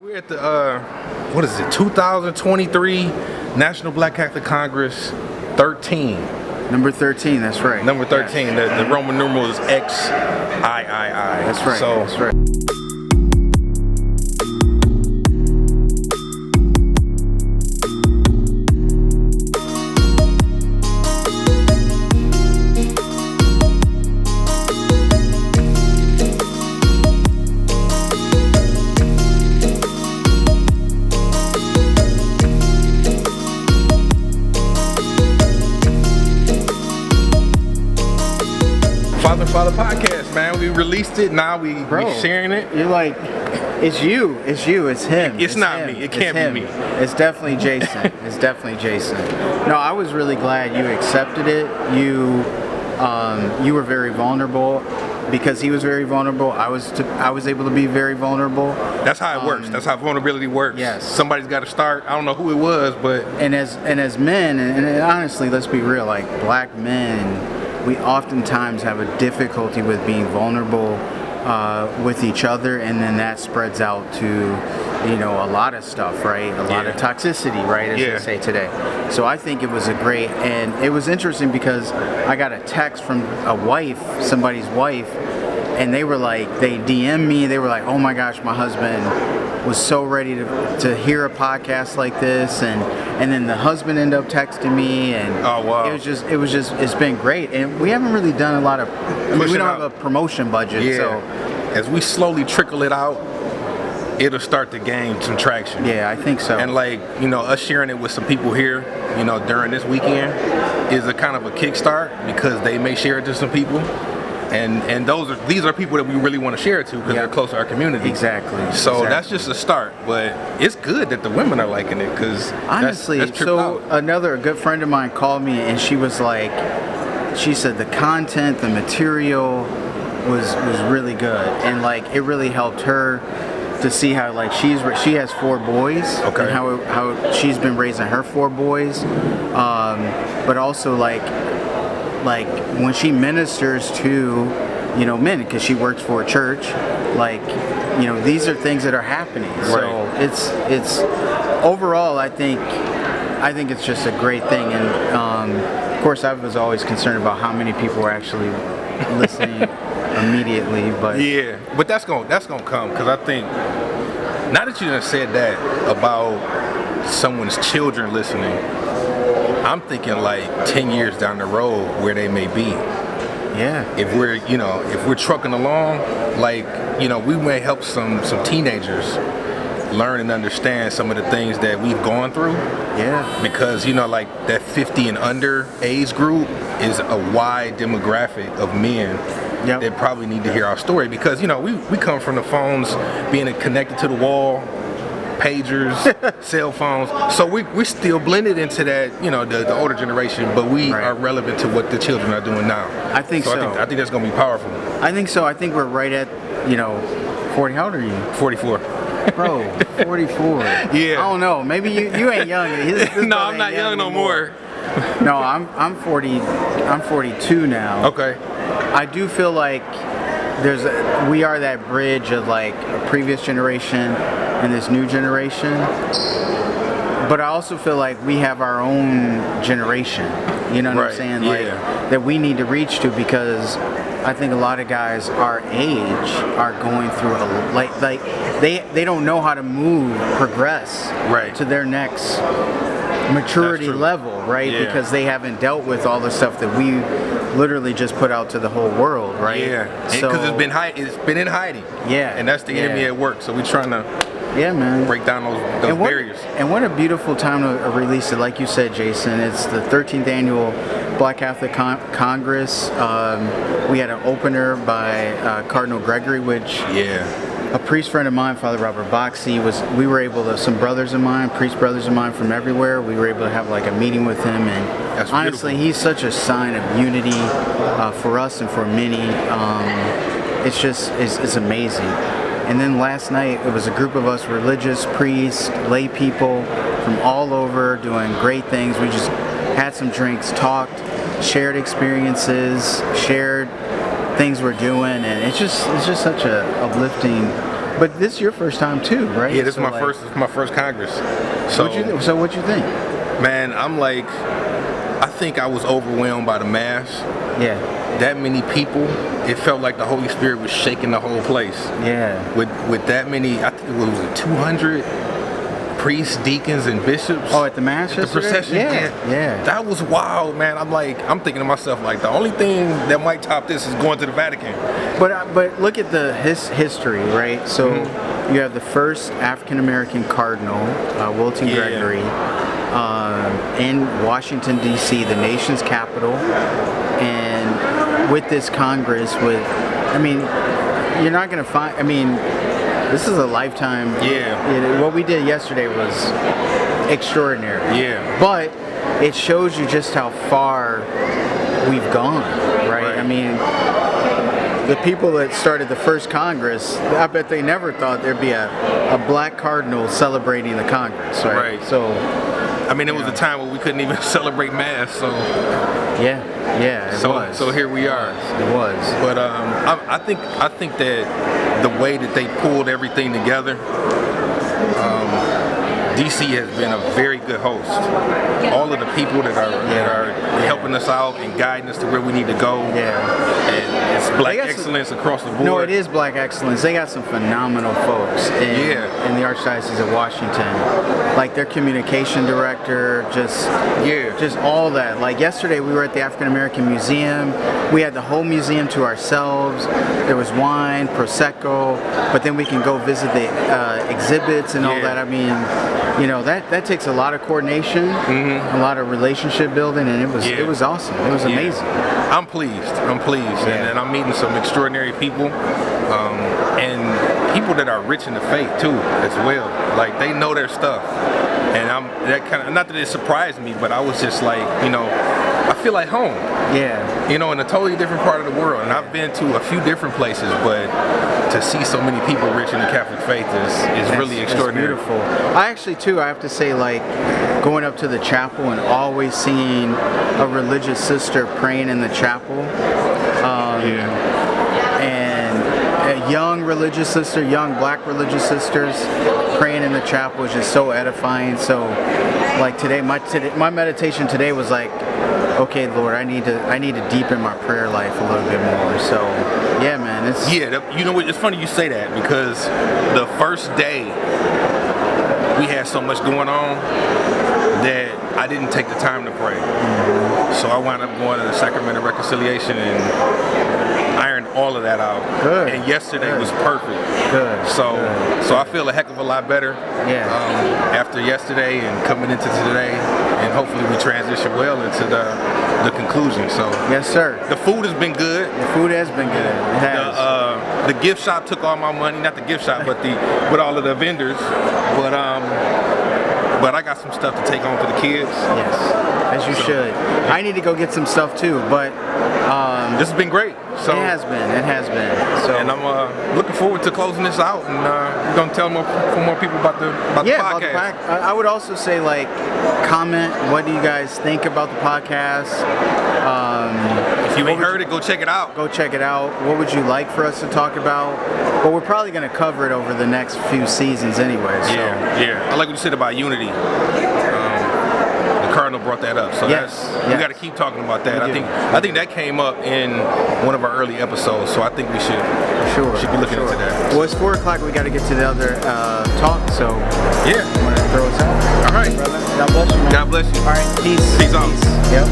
We're at the, 2023 National Black Catholic Congress 13. Number 13, that's right. Number 13, yes. The Roman numeral is XIII. That's right, So, that's right. Father podcast, man. We released it. Now we sharing it. You're like, it's you, it's him. It's not me. It can't be me. It's definitely Jason. It's definitely Jason. No, I was really glad you accepted it. You were very vulnerable. Because he was very vulnerable, I was able to be very vulnerable. That's how it works. That's how vulnerability works. Yes. Somebody's got to start. I don't know who it was, but and as men, and honestly, let's be real, like black men, we oftentimes have a difficulty with being vulnerable with each other, and then that spreads out to, a lot of stuff, right? A lot of toxicity, right, as they say today. So I think it was and it was interesting because I got a text from somebody's wife, and they DM'd me, they were like, oh my gosh, my husband was so ready to hear a podcast like this, and then the husband ended up texting me, and oh wow, it's been great, and we haven't really done a lot of, we don't have a promotion budget, so as we slowly trickle it out, it'll start to gain some traction. Yeah, I think so. And us sharing it with some people here, during this weekend is a kind of a kickstart because they may share it to some people. And these are people that we really want to share it to because they're close to our community. Exactly. So that's just a start, but it's good that the women are liking it because honestly, another good friend of mine called me and she said the content, the material was really good, and it really helped her to see how she has 4 boys, and how she's been raising her 4 boys, but also when she ministers to men, because she works for a church, these are things that are happening. So it's overall, I think it's just a great thing, and of course I was always concerned about how many people were actually listening immediately, but that's gonna come, because I think now that you done said that about someone's children listening, I'm thinking 10 years down the road where they may be. Yeah. If we're trucking along, we may help some teenagers learn and understand some of the things that we've gone through. Yeah. Because that 50 and under age group is a wide demographic of men that probably need to hear our story, because we come from the phones being connected to the wall, pagers, cell phones, so we're still blended into that, the older generation, but we are relevant to what the children are doing now. I think so. I think that's gonna be powerful. I think so. I think we're right at 40. How old are you? 44. Bro, 44. Yeah. I don't know. Maybe you ain't young. No, I'm not young no more. No, I'm 40. I'm 42 now. Okay. I do feel like we are that bridge of a previous generation and this new generation. But I also feel like we have our own generation. You know what I'm saying? That we need to reach to, because I think a lot of guys our age are going through they don't know how to progress to their next maturity level, right? Yeah. Because they haven't dealt with all the stuff that we literally just put out to the whole world, right? Yeah, because it's been in hiding. Yeah, and that's the enemy at work. So we're trying to break down those barriers. And what a beautiful time to release it, like you said, Jason. It's the 13th annual Black Catholic Congress. We had an opener by Cardinal Gregory, which a priest friend of mine, Father Robert Boxey, we were able to, some brothers of mine, priest brothers of mine from everywhere, we were able to have a meeting with him, and that's honestly beautiful. He's such a sign of unity for us and for many. It's amazing. And then last night, it was a group of us, religious priests, lay people from all over doing great things. We just had some drinks, talked, shared experiences, shared things we're doing, and it's just such a uplifting But this is your first time too, right? Yeah, this is my first Congress. So what'd you think? Man, I think I was overwhelmed by the mass. Yeah. That many people, it felt like the Holy Spirit was shaking the whole place. Yeah. With that many, I think it was 200 priests, deacons, and bishops. Oh, at the mass yesterday? The procession. Yeah. That was wild, man. I'm thinking to myself, like, the only thing that might top this is going to the Vatican. But look at the history, right? So you have the first African American cardinal, Wilton Gregory, in Washington D.C., the nation's capital, and with this Congress, you're not going to find. This is a lifetime. Yeah. What we did yesterday was extraordinary. Yeah. But it shows you just how far we've gone, right? The people that started the first Congress, I bet they never thought there'd be a black cardinal celebrating the Congress, right? So, it was a time where we couldn't even celebrate Mass, so. Yeah, it was. So here we are. It was. But I think that the way that they pulled everything together, DC has been a very good host. All of the people that are helping us out and guiding us to where we need to go. And it's black excellence across the board. No, it is black excellence. They got some phenomenal folks in the Archdiocese of Washington. Like their communication director, just all that. Like yesterday we were at the African American Museum. We had the whole museum to ourselves. There was wine, Prosecco, but then we can go visit the exhibits and all that. That takes a lot of coordination, a lot of relationship building, and it was awesome. It was amazing. I'm pleased, and I'm meeting some extraordinary people, and people that are rich in the faith too, as well. Like they know their stuff, and not that it surprised me, but I was just like, I feel like home. Yeah. In a totally different part of the world, and I've been to a few different places, but to see so many people rich in the Catholic faith is really extraordinary. It's beautiful. I actually too, I have to say, like going up to the chapel and always seeing a religious sister praying in the chapel. And a young religious sister, young black religious sisters praying in the chapel is just so edifying. So like today, my meditation today was like, okay, Lord, I need to deepen my prayer life a little bit more. So, yeah, man, it's funny you say that, because the first day we had so much going on that I didn't take the time to pray. So I wound up going to the Sacrament of Reconciliation and ironed all of that out. Good. And yesterday was perfect. Good. So I feel a heck of a lot better. After yesterday and coming into today, and hopefully we transition well into the conclusion. So yes, sir. The food has been good. The food has been good. It has. The gift shop took all my money, not the gift shop, but all of the vendors. But I got some stuff to take home for the kids. Yes, as you should. I need to go get some stuff too, but this has been great. So it has been. So, and I'm looking forward to closing this out, and we're gonna tell more people about the podcast. I would also say, like, comment. What do you guys think about the podcast? If you ain't heard it, go check it out. Go check it out. What would you like for us to talk about? Well, we're probably going to cover it over the next few seasons anyway. So. Yeah. I like what you said about unity. The Cardinal brought that up, so we got to keep talking about that. I think that came up in one of our early episodes, so I think we should be looking into that. Well, it's 4 o'clock. We got to get to the other talk. So yeah, you want to throw us out? All right. God bless you, man. God bless you. All right. Peace. Peace out. Yep.